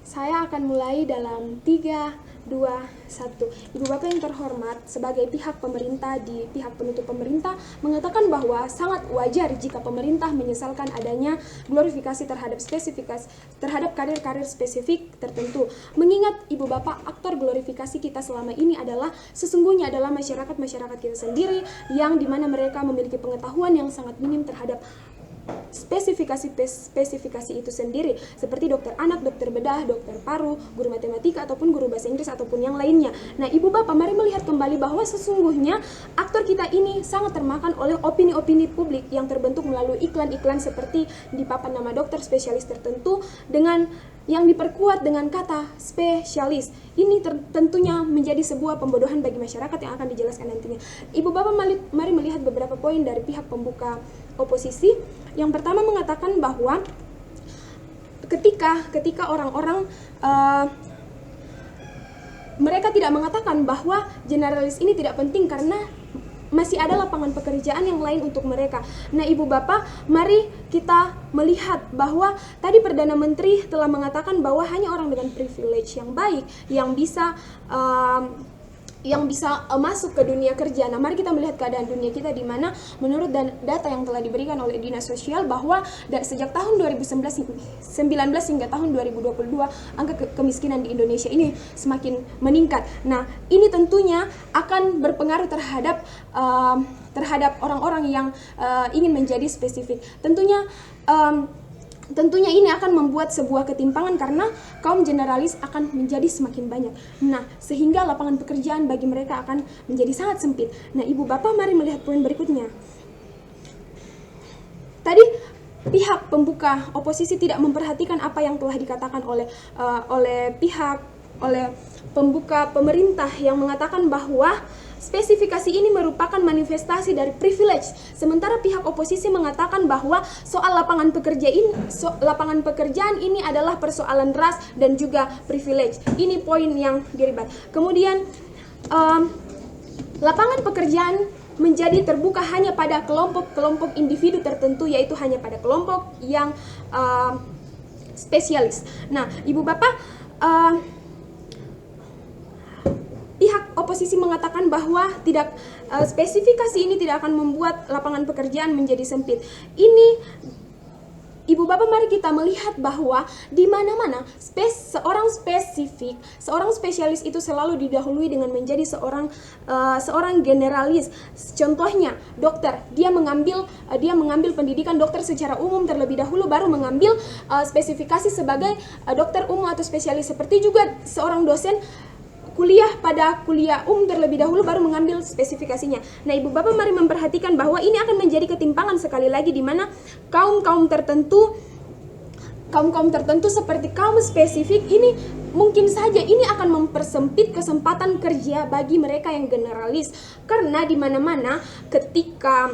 Saya akan mulai dalam 3, 2, 1. Ibu Bapak yang terhormat, sebagai pihak pemerintah di pihak penuntut pemerintah mengatakan bahwa sangat wajar jika pemerintah menyesalkan adanya glorifikasi terhadap karir-karir spesifik tertentu. Mengingat Ibu Bapak, aktor glorifikasi kita selama ini adalah sesungguhnya adalah masyarakat kita sendiri yang dimana mereka memiliki pengetahuan yang sangat minim terhadap spesifikasi itu sendiri, seperti dokter anak, dokter bedah, dokter paru, guru matematika ataupun guru bahasa Inggris ataupun yang lainnya. Nah, Ibu Bapak, mari melihat kembali bahwa sesungguhnya aktor kita ini sangat termakan oleh opini-opini publik yang terbentuk melalui iklan-iklan seperti di papan nama dokter spesialis tertentu dengan yang diperkuat dengan kata spesialis. Ini tentunya menjadi sebuah pembodohan bagi masyarakat yang akan dijelaskan nantinya. Ibu Bapak, mari melihat beberapa poin dari pihak pembuka oposisi. Yang pertama mengatakan bahwa ketika orang-orang mereka tidak mengatakan bahwa generalis ini tidak penting karena masih ada lapangan pekerjaan yang lain untuk mereka. Nah, Ibu Bapak, mari kita melihat bahwa tadi Perdana Menteri telah mengatakan bahwa hanya orang dengan privilege yang baik yang bisa masuk ke dunia kerja. Nah, mari kita melihat keadaan dunia kita di mana menurut data yang telah diberikan oleh Dinas Sosial bahwa dari sejak tahun 2019 hingga tahun 2022 angka kemiskinan di Indonesia ini semakin meningkat. Nah, ini tentunya akan berpengaruh terhadap orang-orang yang ingin menjadi spesifik. Tentunya ini akan membuat sebuah ketimpangan karena kaum generalis akan menjadi semakin banyak. Nah, sehingga lapangan pekerjaan bagi mereka akan menjadi sangat sempit. Nah, Ibu Bapak, mari melihat poin berikutnya. Tadi pihak pembuka oposisi tidak memperhatikan apa yang telah dikatakan oleh pembuka pemerintah yang mengatakan bahwa spesifikasi ini merupakan manifestasi dari privilege. Sementara pihak oposisi mengatakan bahwa soal lapangan pekerjaan ini adalah persoalan ras dan juga privilege. Ini poin yang diribat. Kemudian lapangan pekerjaan menjadi terbuka hanya pada kelompok individu tertentu, yaitu hanya pada kelompok yang spesialis. Nah, Ibu Bapak, pihak oposisi mengatakan bahwa spesifikasi ini tidak akan membuat lapangan pekerjaan menjadi sempit. Ini, Ibu Bapak, mari kita melihat bahwa di mana-mana seorang spesialis itu selalu didahului dengan menjadi seorang generalis. Contohnya, dokter, dia mengambil pendidikan dokter secara umum terlebih dahulu, baru mengambil spesifikasi sebagai dokter umum atau spesialis. Seperti juga seorang dosen kuliah umum terlebih dahulu baru mengambil spesifikasinya. Nah, Ibu Bapak, mari memperhatikan bahwa ini akan menjadi ketimpangan sekali lagi di mana kaum tertentu seperti kaum spesifik ini mungkin saja ini akan mempersempit kesempatan kerja bagi mereka yang generalis, karena di mana-mana ketika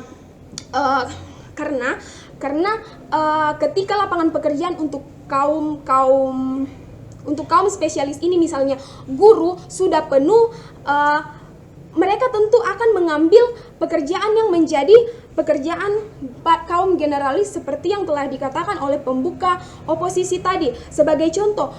lapangan pekerjaan untuk kaum spesialis ini, misalnya guru, sudah penuh, mereka tentu akan mengambil pekerjaan yang menjadi pekerjaan kaum generalis seperti yang telah dikatakan oleh pembuka oposisi tadi. Sebagai contoh,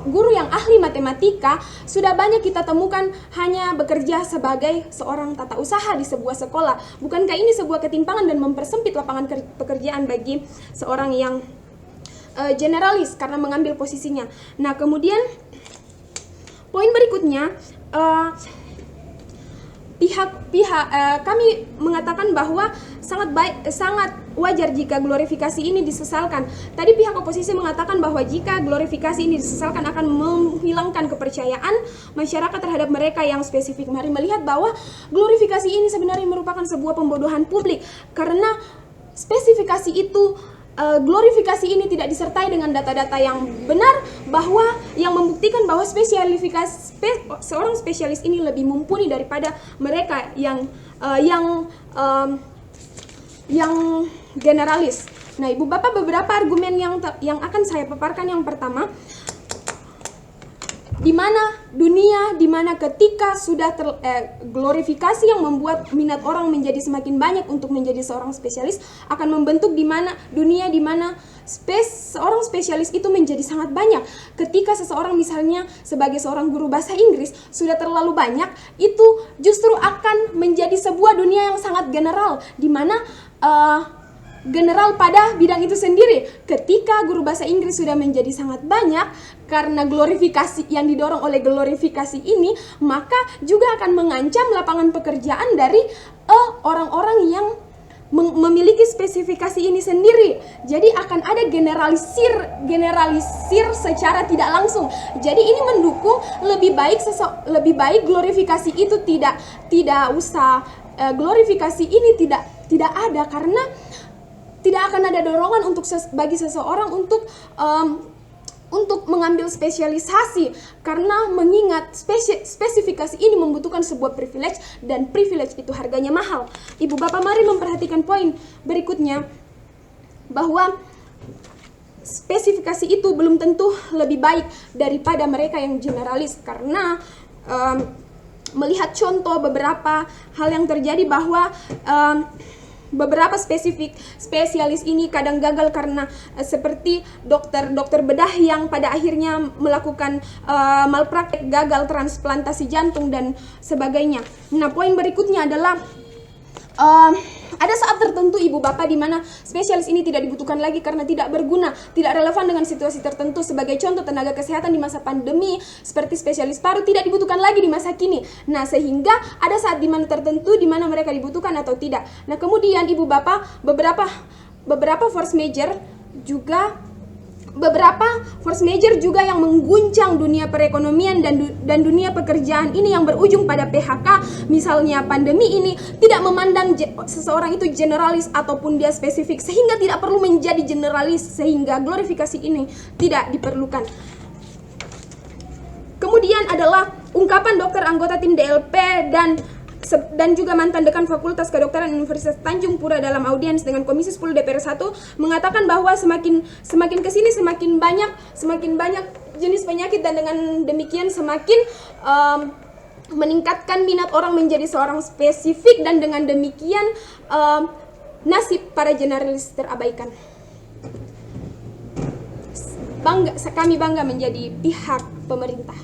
guru yang ahli matematika sudah banyak kita temukan hanya bekerja sebagai seorang tata usaha di sebuah sekolah. Bukankah ini sebuah ketimpangan dan mempersempit lapangan pekerjaan bagi seorang yang generalis karena mengambil posisinya. Nah, kemudian poin berikutnya, kami mengatakan bahwa sangat wajar jika glorifikasi ini disesalkan. Tadi pihak oposisi mengatakan bahwa jika glorifikasi ini disesalkan akan menghilangkan kepercayaan masyarakat terhadap mereka yang spesifik. Mari melihat bahwa glorifikasi ini sebenarnya merupakan sebuah pembodohan publik karena glorifikasi ini tidak disertai dengan data-data yang benar bahwa yang membuktikan bahwa seorang spesialis ini lebih mumpuni daripada mereka yang generalis. Nah, Ibu Bapak, beberapa argumen yang akan saya paparkan. Yang pertama, di mana ketika sudah glorifikasi yang membuat minat orang menjadi semakin banyak untuk menjadi seorang spesialis akan membentuk dunia di mana seorang spesialis itu menjadi sangat banyak. Ketika seseorang misalnya sebagai seorang guru bahasa Inggris sudah terlalu banyak, itu justru akan menjadi sebuah dunia yang sangat general, di mana general pada bidang itu sendiri. Ketika guru bahasa Inggris sudah menjadi sangat banyak karena glorifikasi yang didorong oleh glorifikasi ini, maka juga akan mengancam lapangan pekerjaan dari orang-orang yang memiliki spesifikasi ini sendiri. Jadi akan ada generalisir secara tidak langsung. Jadi ini mendukung lebih baik glorifikasi itu tidak usah, glorifikasi ini tidak ada, karena tidak akan ada dorongan bagi seseorang untuk mengambil spesialisasi, karena mengingat spesifikasi ini membutuhkan sebuah privilege, dan privilege itu harganya mahal. Ibu bapak, mari memperhatikan poin berikutnya, bahwa spesifikasi itu belum tentu lebih baik daripada mereka yang generalis, karena melihat contoh beberapa hal yang terjadi, bahwa beberapa spesialis ini kadang gagal karena seperti dokter bedah yang pada akhirnya melakukan malpraktek, gagal transplantasi jantung dan sebagainya. Nah, poin berikutnya adalah ada saat tertentu ibu bapak di mana spesialis ini tidak dibutuhkan lagi karena tidak berguna, tidak relevan dengan situasi tertentu. Sebagai contoh, tenaga kesehatan di masa pandemi seperti spesialis paru tidak dibutuhkan lagi di masa kini. Nah, sehingga ada saat di mana tertentu di mana mereka dibutuhkan atau tidak. Nah, kemudian ibu bapak, beberapa force major juga yang mengguncang dunia perekonomian dan dunia pekerjaan ini yang berujung pada PHK. Misalnya pandemi ini tidak memandang seseorang itu generalis ataupun dia spesifik, sehingga tidak perlu menjadi generalis, sehingga glorifikasi ini tidak diperlukan. Kemudian adalah ungkapan dokter anggota tim DLP dan juga mantan dekan Fakultas Kedokteran Universitas Tanjung Pura dalam audiens dengan Komisi 10 DPR 1 mengatakan bahwa semakin kesini semakin banyak jenis penyakit, dan dengan demikian semakin meningkatkan minat orang menjadi seorang spesifik, dan dengan demikian nasib para generalis terabaikan. Kami bangga menjadi pihak pemerintah.